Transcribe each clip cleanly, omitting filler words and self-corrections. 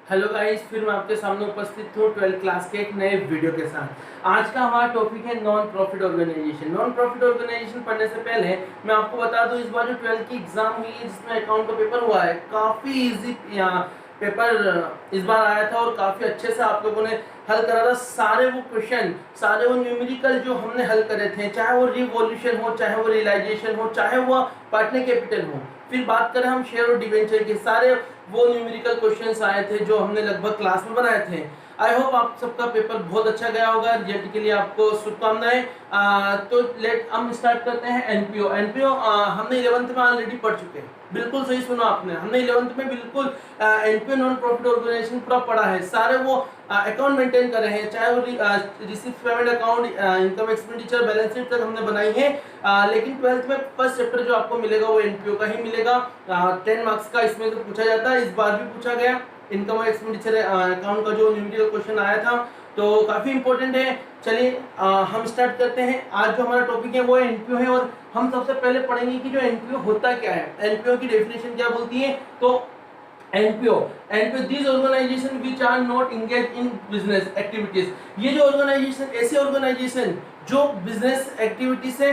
Hello guys, फिर मैं आपके सामने उपस्थित हूँ 12th क्लास के एक नए वीडियो के साथ। आज का हमारा टॉपिक है non profit organisation. Non profit organisation पढ़ने से पहले मैं आपको बता दूं, इस बार जो 12th की एग्जाम हुई है जिसमें अकाउंट का पेपर हुआ है, काफ़ी इजी पेपर इस बार आया था और काफ़ी अच्छे से आप लोगों ने हल करा था। सारे वो क्वेश्चन, सारे वो न्यूमेरिकल जो हमने हल करे थे, चाहे वो रिवॉल्यूशन हो, चाहे वो रियलाइजेशन हो, चाहे वो पार्टनर कैपिटल हो, फिर बात करें हम शेयर और डिवेंचर के, सारे वो न्यूमेरिकल क्वेश्चंस आए थे जो हमने लगभग क्लास में बनाए थे। आई होप आप सबका पेपर बहुत अच्छा गया होगा। रिजल्ट के लिए आपको शुभकामनाएं। तो लेट हम स्टार्ट करते हैं। एनपीओ एनपीओ हमने 11th में ऑलरेडी पढ़ चुके हैं। बिल्कुल सही सुना आपने, हमने 11th में बिल्कुल एनपीओ नॉन प्रॉफिट ऑर्गेनाइजेशन पूरा पढ़ा है। सारे वो अकाउंट मेंटेन कर रहे हैं, चाहे वो receipt payment account, income expenditure, balance sheet तक हमने बनाई है। लेकिन 12th में फर्स्ट चैप्टर जो आपको मिलेगा वो एनपीओ का ही मिलेगा। 10 मार्क्स का इसमें तो पूछा जाता है, इस बार भी पूछा गया। इनकम और एक्सपेंडिचर अकाउंट का जो न्यूमेरिकल क्वेश्चन आया था, तो काफी इंपॉर्टेंट है। चलिए हम स्टार्ट करते हैं। आज जो हमारा टॉपिक है वो एनपीओ है और हम सबसे पहले पढ़ेंगे कि जो एनपीओ होता क्या है, एनपीओ की डेफिनेशन क्या बोलती है। तो NPO these organization which are not engaged in business activities, ये जो ऑर्गेनाइजेशन, ऐसे ऑर्गेनाइजेशन जो बिजनेस एक्टिविटी से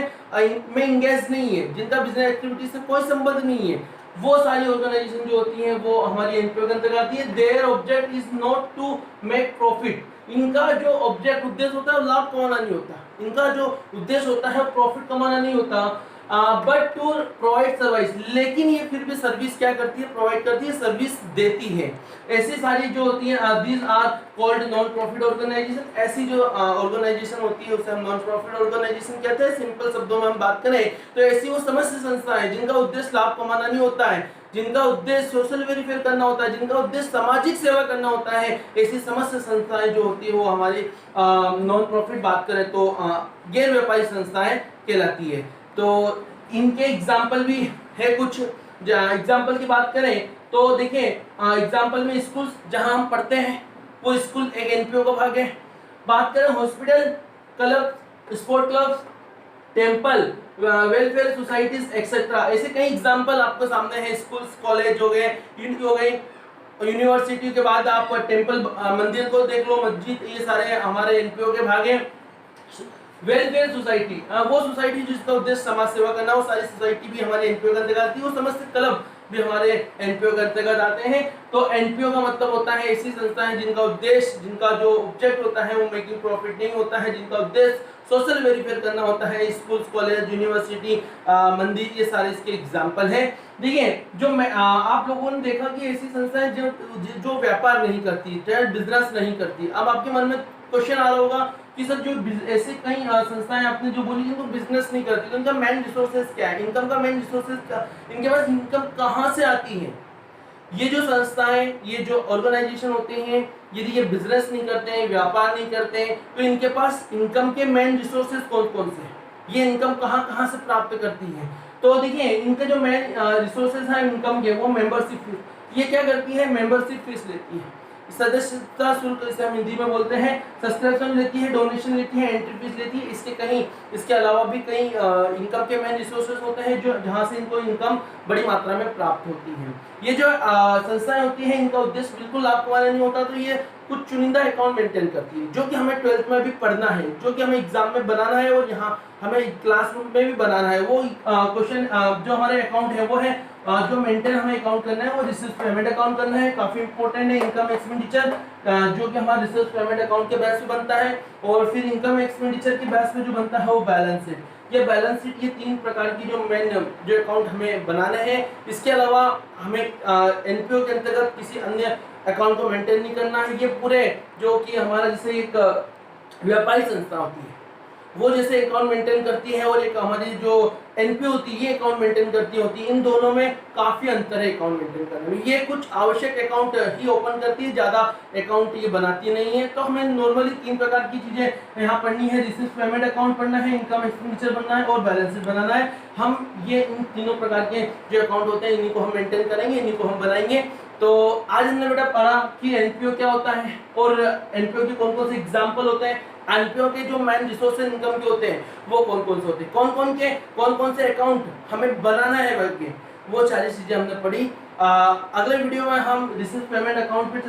में इंगेज नहीं है, जिनका बिजनेस एक्टिविटी से कोई संबंध नहीं है, वो सारी ऑर्गेनाइजेशन जो होती हैं वो हमारी एनपीओ के अंतर्गत आती है। Their object is not to make profit, इनका जो ऑब्जेक्ट उद्देश्य होता है वो लाभ कमाना नहीं होता, इनका जो उद्देश्य होता है प्रॉफिट कमाना नहीं होता, बट टू प्रोवाइड सर्विस। लेकिन ये फिर भी सर्विस क्या करती है, प्रोवाइड करती है, सर्विस देती है। ऐसी सारी जो होती है these are called non profit organisation. ऐसी जो ऑर्गेनाइजेशन होती है उसे हम नॉन प्रॉफिट ऑर्गेनाइजेशन कहते हैं। सिंपल शब्दों में हम बात करें तो ऐसी वो समस्त संस्था है जिनका उद्देश्य लाभ कमाना नहीं होता है, जिनका उद्देश्य सोशल वेलफेयर करना होता है, जिनका उद्देश्य सामाजिक सेवा करना होता है। ऐसी समस्त संस्थाएं जो होती है वो हमारी नॉन प्रॉफिट बात करें तो गैर व्यापारिक संस्थाएं कहलाती है। तो इनके एग्जाम्पल भी है कुछ। एग्जाम्पल की बात करें तो देखें, एग्जाम्पल में स्कूल जहां हम पढ़ते हैं वो स्कूल एक एनपीओ का भाग है। बात करें hospital, club, sport club, temple, welfare societies etcetera, ऐसे कई एग्जाम्पल आपको सामने हैं। स्कूल्स, कॉलेज हो गए, हो गई, यूनिवर्सिटी के बाद आप टेम्पल, मंदिर को देख लो, मस्जिद, ये सारे हमारे एनपीओ के भाग हैं। वेलफेयर सोसाइटी, वो सोसाइटी जिसका उद्देश्य समाज सेवा करना, वो सारी सोसाइटी भी हमारे एनपीओ के अंतर्गत आती है। वो समस्त क्लब भी हमारे एनपीओ के अंतर्गत आते हैं। तो एनपीओ का मतलब होता है ऐसी संस्थाएं जिनका उद्देश्य, जिनका जो ऑब्जेक्ट होता है वो मेकिंग प्रॉफिट नहीं होता है, जिनका उद्देश्य सोशल वेलफेयर करना होता है। स्कूल्स, कॉलेज, यूनिवर्सिटी, मंदिर, ये सारे इसके एग्जाम्पल हैं। देखिए, जो आप लोगों ने देखा कि ऐसी संस्थाएं जो व्यापार नहीं करती, बिजनेस नहीं करती। अब आपके मन में क्वेश्चन आ रहा होगा कि सर जो ऐसे कई संस्थाएं आपने जो बोली जिनको बिजनेस नहीं करती, तो इनका मेन रिसोर्सेज क्या है, इनकम का मेन रिसोर्सेज क्या, इनके पास इनकम कहाँ से आती है। ये जो संस्थाएं, ये जो ऑर्गेनाइजेशन होते हैं, यदि ये बिजनेस नहीं करते हैं, व्यापार नहीं करते हैं, तो इनके पास इनकम के मेन रिसोर्सेज कौन कौन से हैं, ये इनकम कहाँ से प्राप्त करती है। तो देखिए, इनके जो मेन रिसोर्सेज हैं इनकम के, वो मेंबरशिप फीस। ये क्या करती है, मेंबरशिप फीस लेती है, सदस्यता शुल्क इसे हम हिंदी में बोलते हैं, सब्सक्रिप्शन लेती है, डोनेशन लेती है, एंट्री फीस लेती है। इसके अलावा भी कई इनकम के मेन रिसोर्सेज होते हैं जो जहां से इनको इनकम बड़ी मात्रा में प्राप्त होती है। ये जो संस्थाएं होती हैं, इनका उद्देश्य बिल्कुल लाभ कमाना नहीं होता, तो ये कुछ चुनिंदा अकाउंट मेंटेन करती है, जो कि हमें 12th में भी पढ़ना है, जो कि हमें एग्जाम में बनाना है और यहाँ हमें क्लासरूम में भी बनाना है। वो क्वेश्चन जो हमारे अकाउंट है वो है जो मेंटेन हमें अकाउंट करना है वो रिसीव्ड पेमेंट अकाउंट करना है, काफी इंपॉर्टेंट है। इनकम एक्सपेंडिचर जो कि हमारा रिसीव्ड पेमेंट अकाउंट के बेस पे बनता है, और फिर इनकम एक्सपेंडिचर के बेस पे जो बनता है वो बैलेंस शीट। ये बैलेंस शीट, ये 3 प्रकार की जो मेन जो अकाउंट हमें बनाने हैं। इसके अलावा हमें एनपीओ के अंतर्गत किसी अन्य अकाउंट को मेंटेन नहीं करना है। ये पूरे जो कि हमारा जैसे एक व्यापारिक संस्था होती है वो जैसे अकाउंट मेंटेन करती है, और एक हमारी जो एनपीओ होती है ये अकाउंट मेंटेन करती होती है। इन दोनों में काफी अंतर है अकाउंट मेंटेन करने में। ये कुछ आवश्यक अकाउंट ही ओपन करती है, ज्यादा अकाउंट ये बनाती नहीं है। तो हमें नॉर्मली 3 प्रकार की चीजें यहाँ पढ़नी है, रिसीव्ड पेमेंट अकाउंट पढ़ना है, इनकम एक्सपेंडिचर बनना है और बैलेंस शीट बनाना है। हम ये इन तीनों प्रकार के जो अकाउंट होते हैं इन्हीं को हम मेंटेन करेंगे, इन्हीं को हम बनाएंगे। तो आज हमने बेटा पढ़ा कि एनपीओ क्या होता है और एनपीओ के कौन कौन से एग्जाम्पल होते हैं, एनपीओ के जो मेन रिसोर्सेज इनकम के होते हैं वो कौन कौन से होते हैं, कौन कौन से अकाउंट हमें बनाना है, वो सारी चीजें हमने पढ़ी। अगले वीडियो में हम रिसीव्ड पेमेंट अकाउंट पे